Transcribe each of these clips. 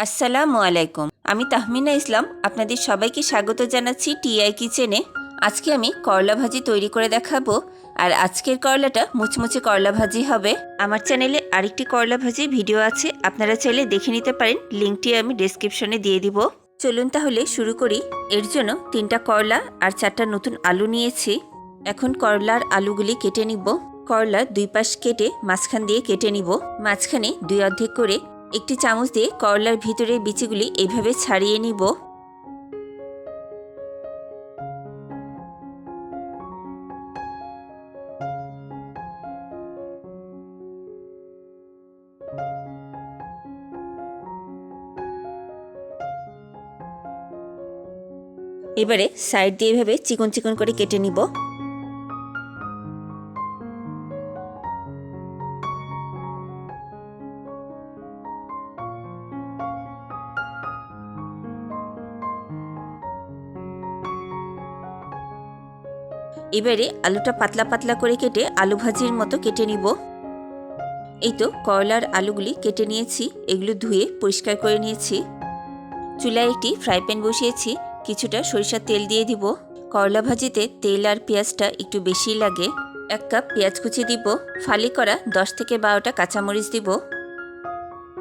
আসসালামু আলাইকুম। আমি তাহমিনা ইসলাম আপনাদের সবাইকে স্বাগত জানাচ্ছি টিআই কিচেনে। আজকে আমি করলা ভাজি তৈরি করে দেখাবো। আর আজকের করলাটা মুচমুচে করলা ভাজি হবে। আমার চ্যানেলে আরেকটি করলা ভাজি ভিডিও আছে, আপনারা চাইলে দেখে নিতে পারেন, লিঙ্কটি আমি ডেসক্রিপশনে দিয়ে দিব। চলুন তাহলে শুরু করি। এর জন্য 3টা করলা আর 4টা নতুন আলু নিয়েছি। এখন করলার আলুগুলি কেটে নিব। করলার 2 পাশ কেটে মাঝখান দিয়ে কেটে নিব। মাঝখানে 2 অর্ধেক করে একটি চামচ দিয়ে করলার ভিতরের বিচিগুলি এইভাবে ছাড়িয়ে নিব। এবারে সাইড দিয়ে এভাবে চিকন চিকন করে কেটে নিব। এবারে আলুটা পাতলা পাতলা করে কেটে আলু ভাজির মতো কেটে নিব। এই তো করলার আলুগুলি কেটে নিয়েছি, এগুলো ধুয়ে পরিষ্কার করে নিয়েছি। চুলায় একটি ফ্রাই প্যান বসিয়েছি, কিছুটা সরিষার তেল দিয়ে দিব। করলা ভাজিতে তেল আর পেঁয়াজটা একটু বেশি লাগে। 1 কাপ পেঁয়াজ কুচি দিব। ফালি করা 10 থেকে 12টা কাঁচামরিচ দিব।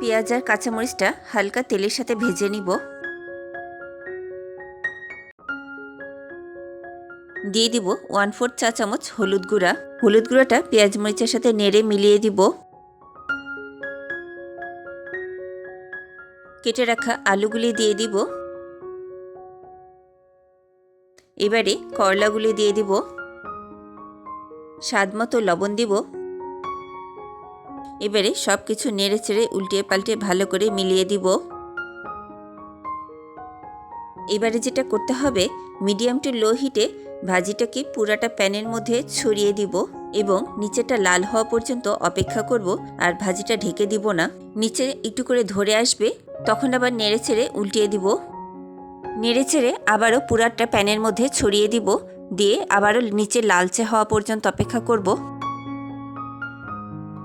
পেঁয়াজ আর কাঁচামরিচটা হালকা তেলের সাথে ভেজে নিব। দিয়ে দিব 1/4 চা চামচ হলুদ গুঁড়া। হলুদ গুঁড়াটা পেঁয়াজ মরিচের সাথে নেড়ে মিলিয়ে দিব। কেটে রাখা আলুগুলি দিয়ে দিব। এবারে করলাগুলি দিয়ে দিব। স্বাদ মতো লবণ দিব। এবারে সব কিছু নেড়ে চেড়ে উল্টে পাল্টে ভালো করে মিলিয়ে দিব। এবারে যেটা করতে হবে, মিডিয়াম টু লো হিটে ভাজিটাকে পুরাটা প্যানের মধ্যে ছড়িয়ে দিব এবং নিচেটা লাল হওয়া পর্যন্ত অপেক্ষা করব। আর ভাজিটা ঢেকে দিব না, নিচে একটু করে ধরে আসবে, তখন আবার নেড়ে চেড়ে উল্টিয়ে দিব। নেড়ে চেড়ে আবারও পুরাটা প্যানের মধ্যে ছড়িয়ে দিব, দিয়ে আবারও নিচে লালচে হওয়া পর্যন্ত অপেক্ষা করব।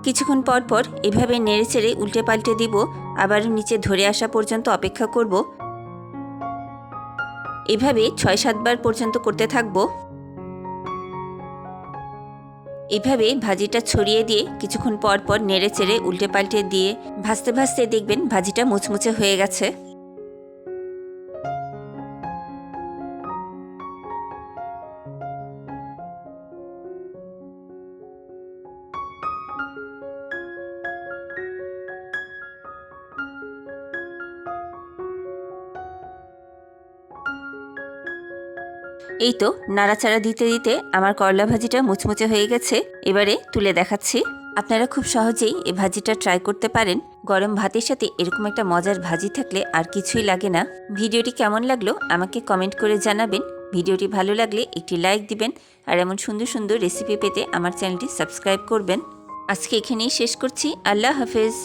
কিছুক্ষণ পর পর এভাবে নেড়ে চেড়ে উল্টে পাল্টে দিব, আবারও নিচে ধরে আসা পর্যন্ত অপেক্ষা করব। এভাবে 6-7 বার পর্যন্ত করতে থাকব। এভাবে ভাজিটা ছড়িয়ে দিয়ে কিছুক্ষণ পর পর নেড়ে চেড়ে উল্টে পাল্টে দিয়ে ভাজতে ভাজতে দেখবেন ভাজিটা মুচমুচে হয়ে গেছে। এই তো নাড়াচাড়া দিতে দিতে আমার করলা ভাজিটা মুচমুচে হয়ে গেছে। এবারে তুলে দেখাচ্ছি। আপনারা খুব সহজেই এই ভাজিটা ট্রাই করতে পারেন। গরম ভাতের সাথে এরকম একটা মজার ভাজি থাকলে আর কিছুই লাগে না। ভিডিওটি কেমন লাগলো আমাকে কমেন্ট করে জানাবেন। ভিডিওটি ভালো লাগলে একটি লাইক দিবেন আর এমন সুন্দর সুন্দর রেসিপি পেতে আমার চ্যানেলটি সাবস্ক্রাইব করবেন। আজকে এখানেই শেষ করছি। আল্লাহ হাফেজ।